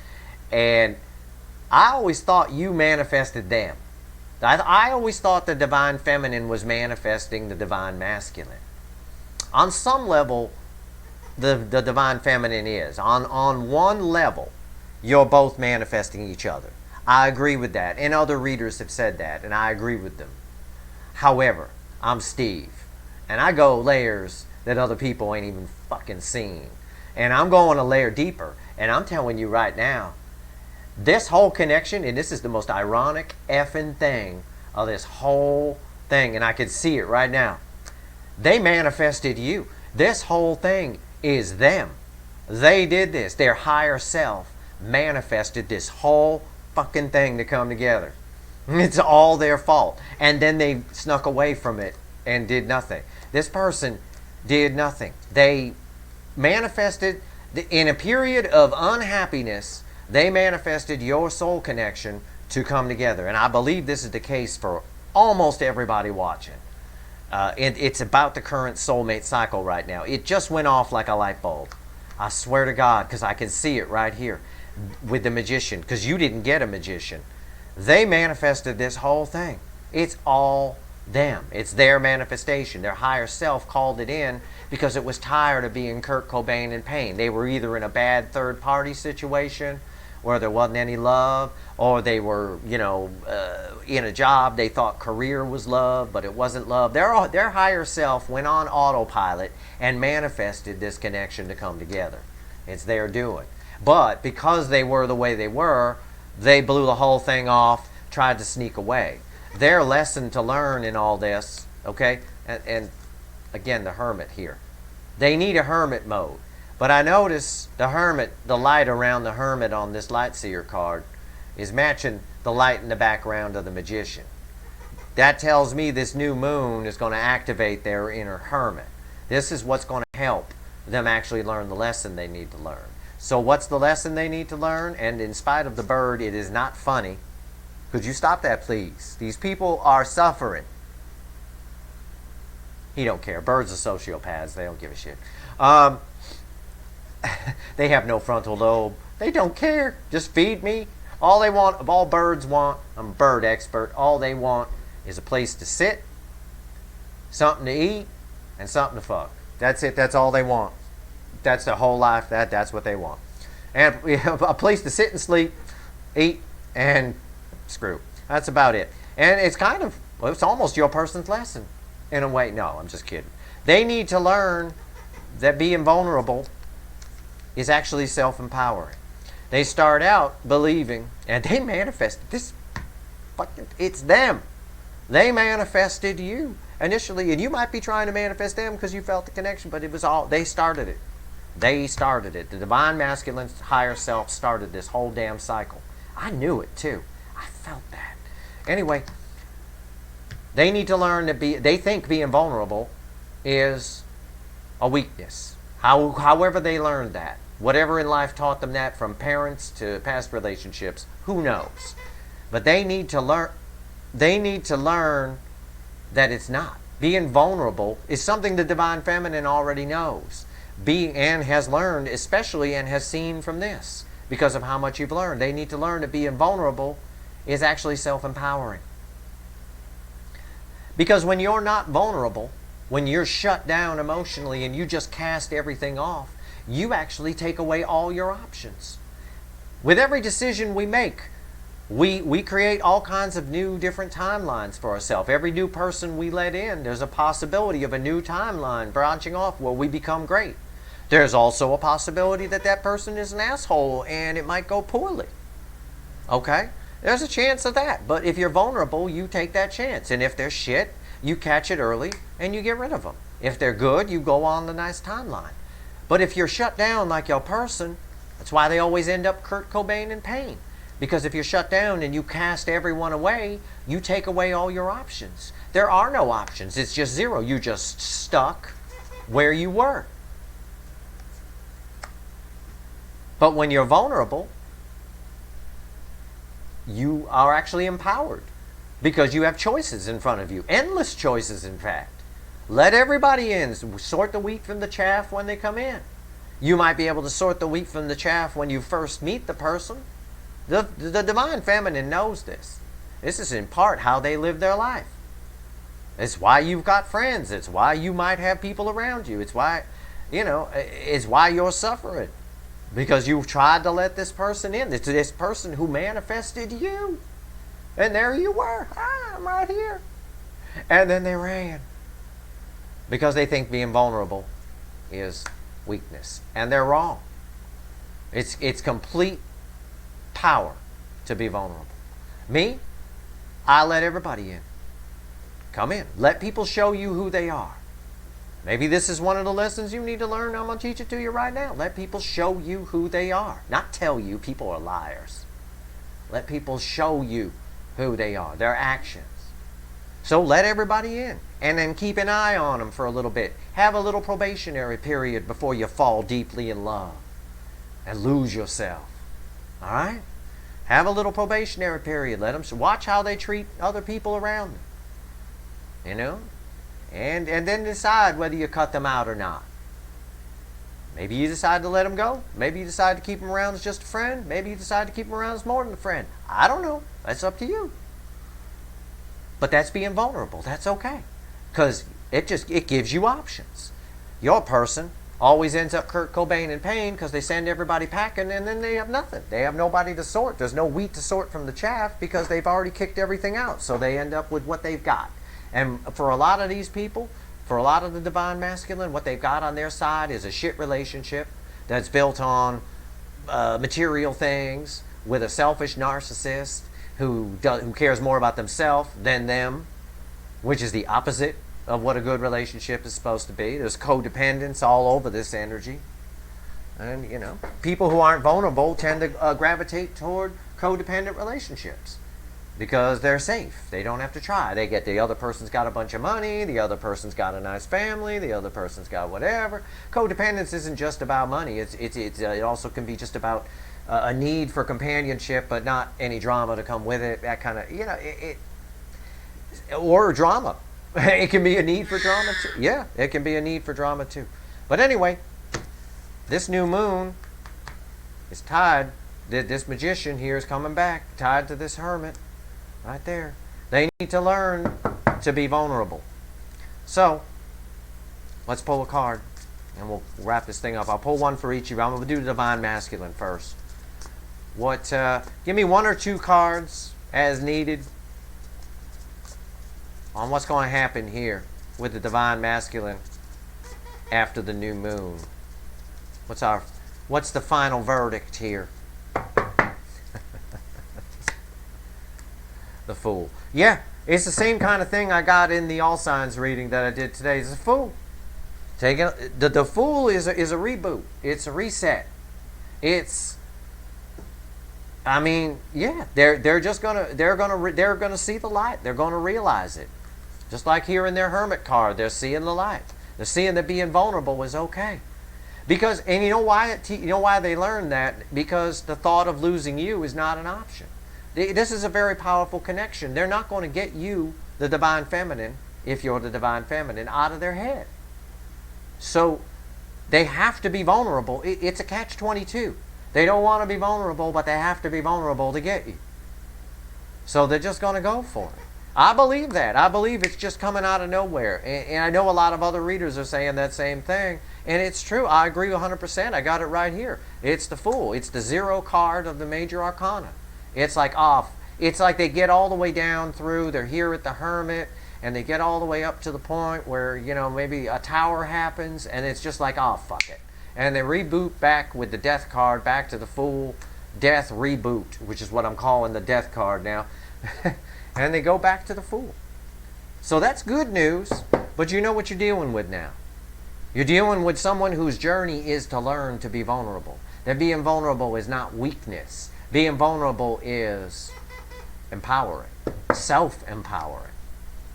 And I always thought you manifested them. I always thought the divine feminine was manifesting the divine masculine. On some level, the divine feminine is. On one level, you're both manifesting each other. I agree with that. And other readers have said that, and I agree with them. However, I'm Steve. And I go layers that other people ain't even fucking seen. And I'm going a layer deeper. And I'm telling you right now, this whole connection, and this is the most ironic effing thing of this whole thing, and I can see it right now. They manifested you. This whole thing is them. They did this. Their higher self manifested this whole fucking thing to come together. It's all their fault. And then they snuck away from it and did nothing. This person did nothing. They manifested, in a period of unhappiness, they manifested your soul connection to come together. And I believe this is the case for almost everybody watching. It's about the current soulmate cycle right now. It just went off like a light bulb. I swear to God, because I can see it right here with the magician, because you didn't get a magician. They manifested this whole thing. It's all them. It's their manifestation. Their higher self called it in because it was tired of being Kurt Cobain in pain. They were either in a bad third-party situation where there wasn't any love, or they were, in a job they thought career was love, but it wasn't love. Their higher self went on autopilot and manifested this connection to come together. It's their doing. But because they were the way they were, they blew the whole thing off, tried to sneak away. Their lesson to learn in all this, okay, and again, the hermit here. They need a hermit mode. But I notice the hermit, the light around the hermit on this light seer card is matching the light in the background of the magician. That tells me this new moon is going to activate their inner hermit. This is what's going to help them actually learn the lesson they need to learn. So what's the lesson they need to learn? And in spite of the bird, it is not funny. Could you stop that, please? These people are suffering. He don't care. Birds are sociopaths. They don't give a shit. They have no frontal lobe. They don't care. Just feed me. All they want, all birds want, I'm a bird expert, all they want is a place to sit, something to eat, and something to fuck. That's it. That's all they want. That's their whole life. That's what they want. And a place to sit and sleep, eat, and screw. That's about it. And it's kind of, well, it's almost your person's lesson in a way. No, I'm just kidding. They need to learn that being vulnerable is actually self-empowering. They start out believing, and they manifested this fucking, it's them. They manifested you initially, and you might be trying to manifest them because you felt the connection, but it was all, they started it. They started it. The divine masculine higher self started this whole damn cycle. I knew it too. I felt that. Anyway, they need to learn to be, they think being vulnerable is a weakness. However they learned that. Whatever in life taught them that, from parents to past relationships, who knows? But they need to learn that it's not. Being vulnerable is something the divine feminine already knows. And has learned, especially, and has seen from this, because of how much you've learned. They need to learn that being vulnerable is actually self-empowering. Because when you're not vulnerable, when you're shut down emotionally and you just cast everything off, you actually take away all your options. With every decision we make, we create all kinds of new different timelines for ourselves. Every new person we let in, there's a possibility of a new timeline branching off where we become great. There's also a possibility that that person is an asshole and it might go poorly. Okay? There's a chance of that. But if you're vulnerable, you take that chance. And if they're shit, you catch it early and you get rid of them. If they're good, you go on the nice timeline. But if you're shut down like your person, that's why they always end up Kurt Cobain in pain. Because if you're shut down and you cast everyone away, you take away all your options. There are no options. It's just zero. You're just stuck where you were. But when you're vulnerable, you are actually empowered because you have choices in front of you. Endless choices, in fact. Let everybody in. Sort the wheat from the chaff when they come in. You might be able to sort the wheat from the chaff when you first meet the person. The divine feminine knows this. This is in part how they live their life. It's why you've got friends. It's why you might have people around you. It's why, it's why you're suffering. Because you've tried to let this person in. It's this person who manifested you. And there you were. I'm right here. And then they ran. Because they think being vulnerable is weakness. And they're wrong. It's complete power to be vulnerable. Me, I let everybody in. Come in. Let people show you who they are. Maybe this is one of the lessons you need to learn. I'm going to teach it to you right now. Let people show you who they are. Not tell you. People are liars. Let people show you who they are. Their actions. So let everybody in. And then keep an eye on them for a little bit. Have a little probationary period before you fall deeply in love. And lose yourself. Alright? Have a little probationary period. Let them watch how they treat other people around them. And then decide whether you cut them out or not. Maybe you decide to let them go. Maybe you decide to keep them around as just a friend. Maybe you decide to keep them around as more than a friend. I don't know. That's up to you. But that's being vulnerable. That's okay. Because it gives you options. Your person always ends up Kurt Cobain in pain because they send everybody packing and then they have nothing. They have nobody to sort. There's no wheat to sort from the chaff because they've already kicked everything out. So they end up with what they've got. And for a lot of these people, for a lot of the divine masculine, what they've got on their side is a shit relationship that's built on material things with a selfish narcissist who cares more about themselves than them, which is the opposite of what a good relationship is supposed to be. There's codependence all over this energy. And, people who aren't vulnerable tend to gravitate toward codependent relationships. Because they're safe. They don't have to try. They get the other person's got a bunch of money, the other person's got a nice family, the other person's got whatever. Codependence isn't just about money. It also can be just about a need for companionship, but not any drama to come with it. That kind of, or drama. It can be a need for drama too. Yeah, it can be a need for drama too. But anyway, this new moon is tied. This magician here is coming back, tied to this hermit. Right there. They need to learn to be vulnerable. So, let's pull a card and we'll wrap this thing up. I'll pull one for each of you. I'm going to do the divine masculine first. Give me one or two cards as needed on what's going to happen here with the divine masculine after the new moon. What's the final verdict here? The Fool. Yeah, it's the same kind of thing I got in the all signs reading that I did today. It's a Fool. The Fool is a reboot. It's a reset. They're gonna see the light. They're gonna realize it. Just like here in their Hermit card, they're seeing the light. They're seeing that being vulnerable is okay. Because, and you know why they learn that? Because the thought of losing you is not an option. This is a very powerful connection. They're not going to get you, the divine feminine, if you're the divine feminine, out of their head. So they have to be vulnerable. It's a catch-22. They don't want to be vulnerable, but they have to be vulnerable to get you. So they're just going to go for it. I believe that. I believe it's just coming out of nowhere. And I know a lot of other readers are saying that same thing. And it's true. I agree 100%. I got it right here. It's the Fool. It's the 0 card of the major arcana. It's like off. It's like they get all the way down through. They're here at the Hermit. And they get all the way up to the point where, you know, maybe a tower happens. And it's just like, oh, fuck it. And they reboot back with the Death card back to the Fool. Death reboot, which is what I'm calling the Death card now. And they go back to the Fool. So that's good news, but you know what you're dealing with now. You're dealing with someone whose journey is to learn to be vulnerable. That being vulnerable is not weakness. Being vulnerable is empowering, self-empowering.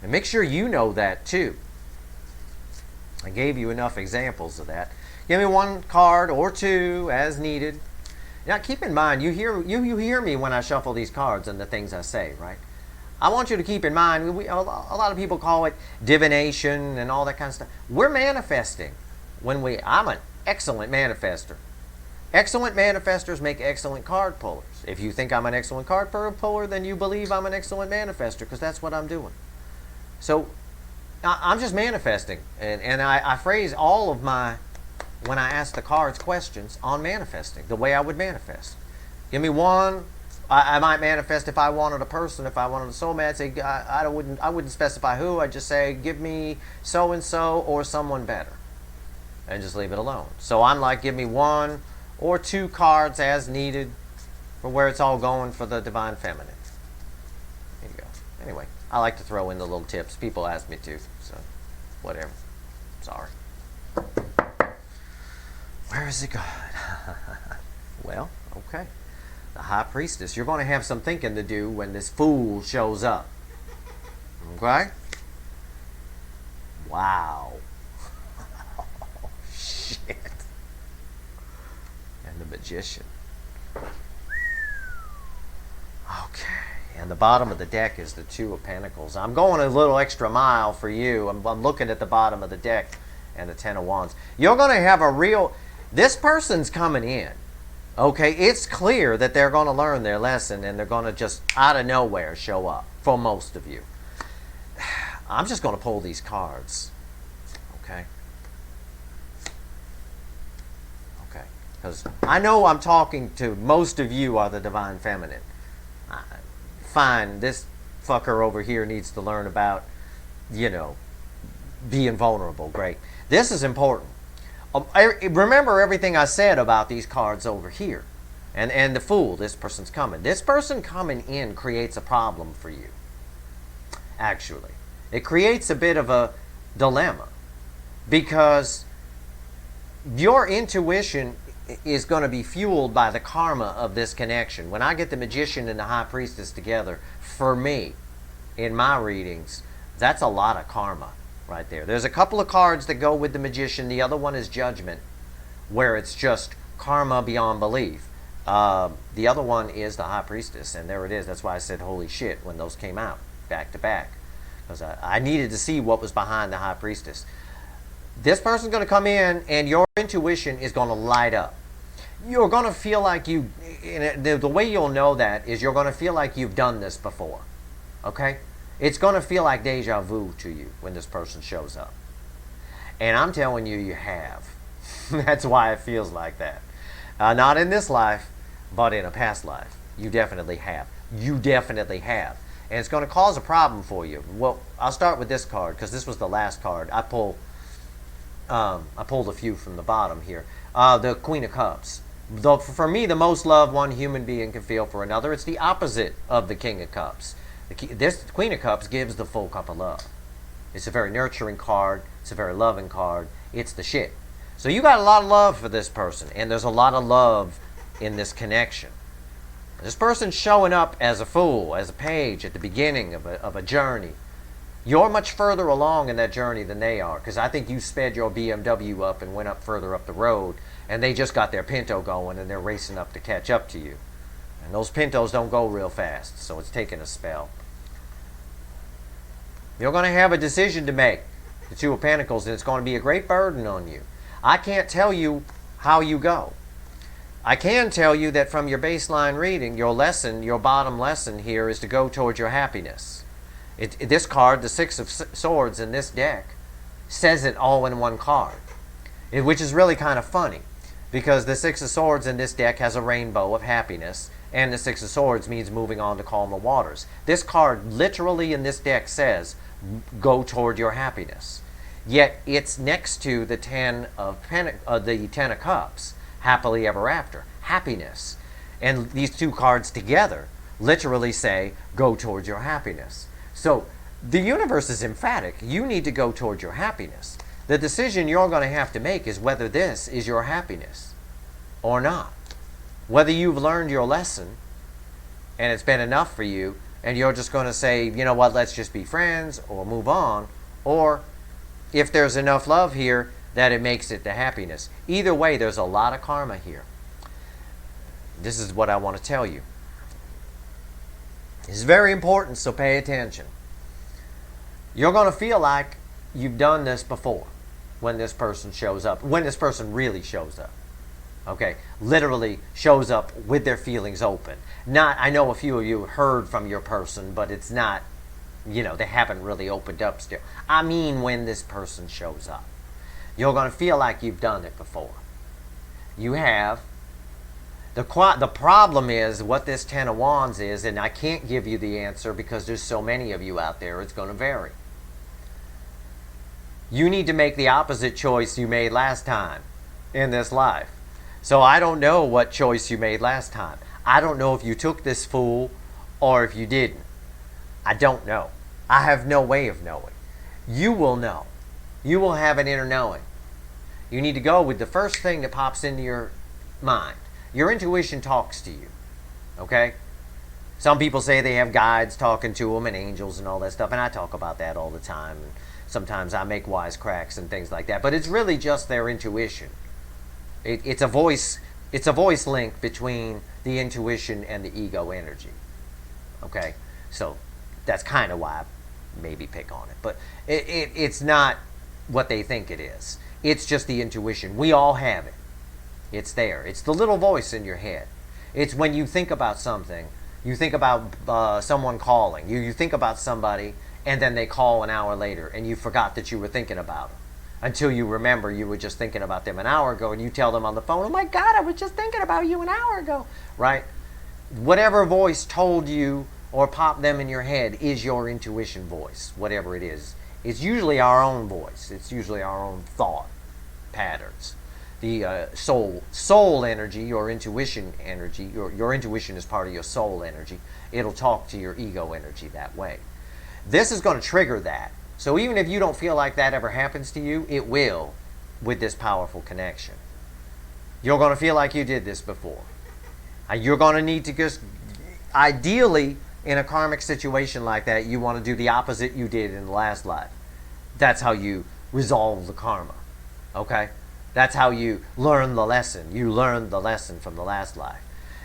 And make sure you know that too. I gave you enough examples of that. Give me 1 card or 2 as needed. Now keep in mind, you hear me when I shuffle these cards and the things I say, right? I want you to keep in mind, a lot of people call it divination and all that kind of stuff. We're manifesting. I'm an excellent manifester. Excellent manifestors make excellent card pullers. If you think I'm an excellent card puller, then you believe I'm an excellent manifester, because that's what I'm doing. So I'm just manifesting. And I phrase all of my, when I ask the cards questions, on manifesting, the way I would manifest. Give me 1. I might manifest if I wanted a person, if I wanted a soulmate. Say I wouldn't specify who. I'd just say give me so and so or someone better, and just leave it alone. So I'm like, give me 1 or 2 cards as needed for where it's all going for the divine feminine. There you go. Anyway, I like to throw in the little tips. People ask me to, so whatever. Sorry. Where is it going? Well, okay. The High Priestess. You're going to have some thinking to do when this Fool shows up. Okay? Wow. Oh, shit. And the Magician. Okay. And the bottom of the deck is the 2 of Pentacles. I'm going a little extra mile for you. I'm looking at the bottom of the deck and the 10 of Wands. You're going to have a real... This person's coming in. Okay, it's clear that they're going to learn their lesson and they're going to just out of nowhere show up for most of you. I'm just going to pull these cards. Okay? Okay. Because I know I'm talking to most of you are the divine feminine. Fine, this fucker over here needs to learn about, you know, being vulnerable. Great. This is important. Remember everything I said about these cards over here. And the Fool, this person's coming. This person coming in creates a problem for you. Actually. It creates a bit of a dilemma. Because your intuition is going to be fueled by the karma of this connection. When I get the Magician and the High Priestess together, for me, in my readings, that's a lot of karma. Right there. There's a couple of cards that go with the Magician. The other one is Judgment, where it's just karma beyond belief. The other one is the High Priestess, and there it is. That's why I said holy shit when those came out back to back, because I needed to see what was behind the High Priestess. This person's going to come in, and your intuition is going to light up. You're going to feel like you... The way you'll know that is you're going to feel like you've done this before. Okay? It's going to feel like deja vu to you when this person shows up. And I'm telling you, you have. That's why it feels like that. Not in this life, but in a past life. You definitely have. You definitely have. And it's going to cause a problem for you. Well, I'll start with this card, because this was the last card. I pulled a few from the bottom here. The Queen of Cups. For me, the most love one human being can feel for another. It's the opposite of the King of Cups. This Queen of Cups gives the full cup of love. It's a very nurturing card. It's a very loving card. It's the shit. So you got a lot of love for this person, and there's a lot of love in this connection. This person's showing up as a fool, as a page at the beginning of a journey. You're much further along in that journey than they are, because I think you sped your BMW up and went up further up the road, and they just got their Pinto going and they're racing up to catch up to you. And those Pintos don't go real fast, so it's taking a spell. You're going to have a decision to make, the Two of Pentacles, and it's going to be a great burden on you. I can't tell you how you go. I can tell you that from your baseline reading, your lesson, your bottom lesson here is to go towards your happiness. This card, the Six of Swords in this deck, says it all in one card, which is really kind of funny, because the Six of Swords in this deck has a rainbow of happiness, and the Six of Swords means moving on to calmer waters. This card literally in this deck says, go toward your happiness. Yet it's next to the Ten of Cups, happily ever after, happiness. And these two cards together literally say, go towards your happiness. So the universe is emphatic. You need to go towards your happiness. The decision you're going to have to make is whether this is your happiness or not. Whether you've learned your lesson and it's been enough for you and you're just going to say, you know what, let's just be friends or move on, or if there's enough love here that it makes it to happiness. Either way, there's a lot of karma here. This is what I want to tell you. It's very important, so pay attention. You're going to feel like you've done this before when this person shows up, when this person really shows up. Okay, literally shows up with their feelings open. Not, I know a few of you heard from your person, but it's not, you know, they haven't really opened up still. I mean when this person shows up. You're going to feel like you've done it before. You have. The problem is what this Ten of Wands is, and I can't give you the answer because there's so many of you out there, it's going to vary. You need to make the opposite choice you made last time in this life. So I don't know what choice you made last time. I don't know if you took this fool or if you didn't. I don't know. I have no way of knowing. You will know. You will have an inner knowing. You need to go with the first thing that pops into your mind. Your intuition talks to you. Okay? Some people say they have guides talking to them and angels and all that stuff, and I talk about that all the time. And sometimes I make wisecracks and things like that, but it's really just their intuition. It's a voice link between the intuition and the ego energy. Okay? So that's kind of why I maybe pick on it. But it's not what they think it is. It's just the intuition. We all have it. It's there. It's the little voice in your head. It's when you think about something, you think about someone calling. You think about somebody, and then they call an hour later, and you forgot that you were thinking about them. Until you remember you were just thinking about them an hour ago, and you tell them on the phone, oh my God, I was just thinking about you an hour ago. Right? Whatever voice told you or popped them in your head is your intuition voice, whatever it is. It's usually our own voice. It's usually our own thought patterns. The soul energy, your intuition energy, your intuition is part of your soul energy. It'll talk to your ego energy that way. This is going to trigger that. So even if you don't feel like that ever happens to you, it will with this powerful connection. You're going to feel like you did this before. You're going to need to just, ideally, in a karmic situation like that, you want to do the opposite you did in the last life. That's how you resolve the karma. Okay? That's how you learn the lesson. You learned the lesson from the last life.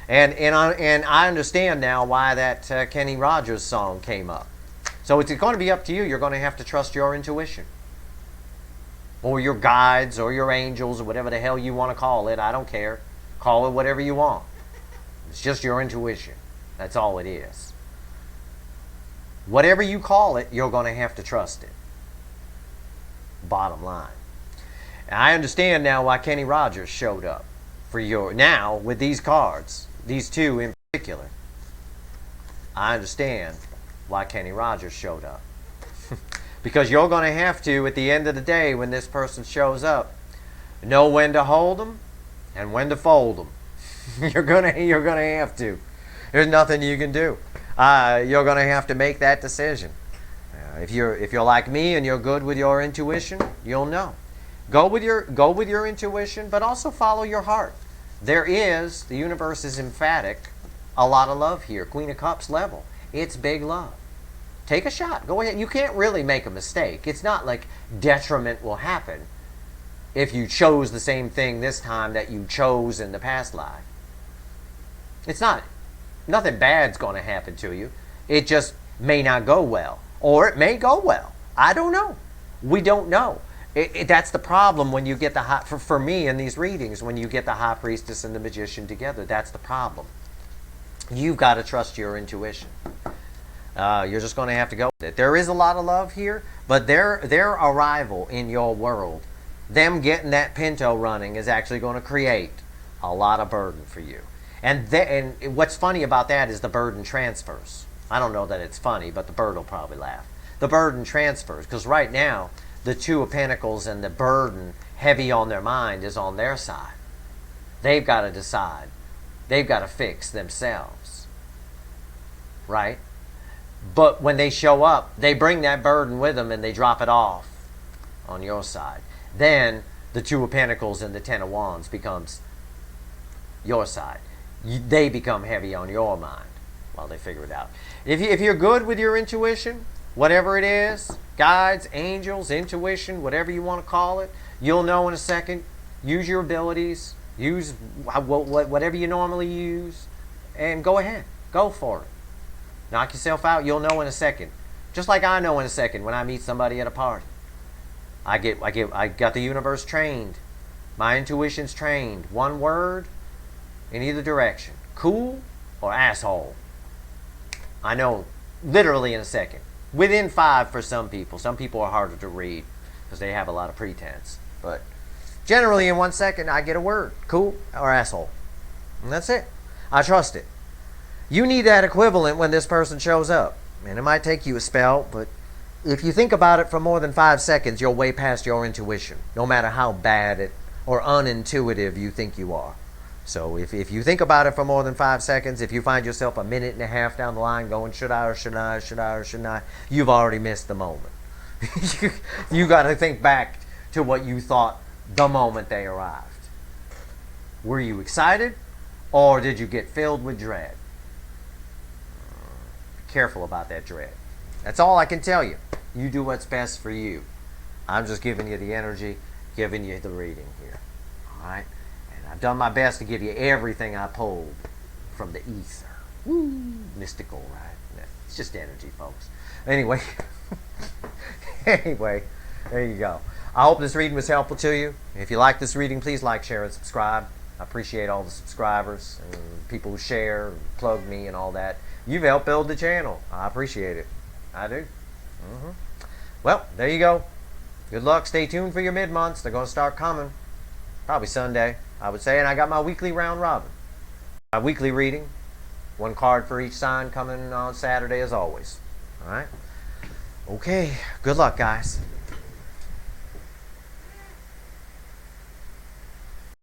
And I understand now why that Kenny Rogers song came up. So it's going to be up to you. You're going to have to trust your intuition. Or your guides, or your angels, or whatever the hell you want to call it. I don't care. Call it whatever you want. It's just your intuition. That's all it is. Whatever you call it, you're going to have to trust it. Bottom line. And I understand now why Kenny Rogers showed up for your, now with these cards, these two in particular. I understand why Kenny Rogers showed up. Because you're going to have to, at the end of the day, when this person shows up, know when to hold them and when to fold them. You're going to have to. There's nothing you can do. You're going to have to make that decision. If you're like me and you're good with your intuition, you'll know. Go with your intuition, but also follow your heart. There is, the universe is emphatic, a lot of love here. Queen of Cups level. It's big love. take a shot. Go ahead. You can't really make a mistake. It's not like detriment will happen if you chose the same thing this time that you chose in the past life. It's not. Nothing bad's going to happen to you. It just may not go well. Or it may go well. I don't know. We don't know. That's the problem when you get the high, for me in these readings, when you get the high priestess and the magician together. That's the problem. You've got to trust your intuition. You're just going to have to go with it. There is a lot of love here, but their arrival in your world, them getting that Pinto running, is actually going to create a lot of burden for you. And what's funny about that is the burden transfers. I don't know that it's funny, but the bird will probably laugh. The burden transfers, because right now, the Two of Pentacles and the burden heavy on their mind is on their side. They've got to decide. They've got to fix themselves. Right? But when they show up, they bring that burden with them and they drop it off on your side. Then the Two of Pentacles and the Ten of Wands becomes your side. They become heavy on your mind while they figure it out. If you're good with your intuition, whatever it is, guides, angels, intuition, whatever you want to call it, you'll know in a second. Use your abilities. Use whatever you normally use. And go ahead. Go for it. Knock yourself out. You'll know in a second. Just like I know in a second when I meet somebody at a party. I got the universe trained. My intuition's trained. One word in either direction. Cool or asshole. I know literally in a second. Within 5 for some people. Some people are harder to read because they have a lot of pretense. But generally in 1 second I get a word. Cool or asshole. And that's it. I trust it. You need that equivalent when this person shows up. And it might take you a spell, but if you think about it for more than 5 seconds, you're way past your intuition. No matter how bad it or unintuitive you think you are. So if you think about it for more than 5 seconds, if you find yourself a minute and a half down the line going, should I or should I, should I or shouldn't I, you've already missed the moment. You got to think back to what you thought the moment they arrived. Were you excited or did you get filled with dread? Be careful about that dread. That's all I can tell you. You do what's best for you. I'm just giving you the energy, giving you the reading here. All right? I've done my best to give you everything I pulled from the ether. Woo! Mystical, right? It's just energy, folks. Anyway, there you go. I hope this reading was helpful to you. If you like this reading, please like, share, and subscribe. I appreciate all the subscribers and people who share and plug me and all that. You've helped build the channel. I appreciate it. I do. Well, there you go. Good luck. Stay tuned for your mid-months. They're going to start coming. Probably Sunday, I would say. And I got my weekly round robin. My weekly reading. 1 card for each sign coming on Saturday as always. All right? Okay. Good luck, guys.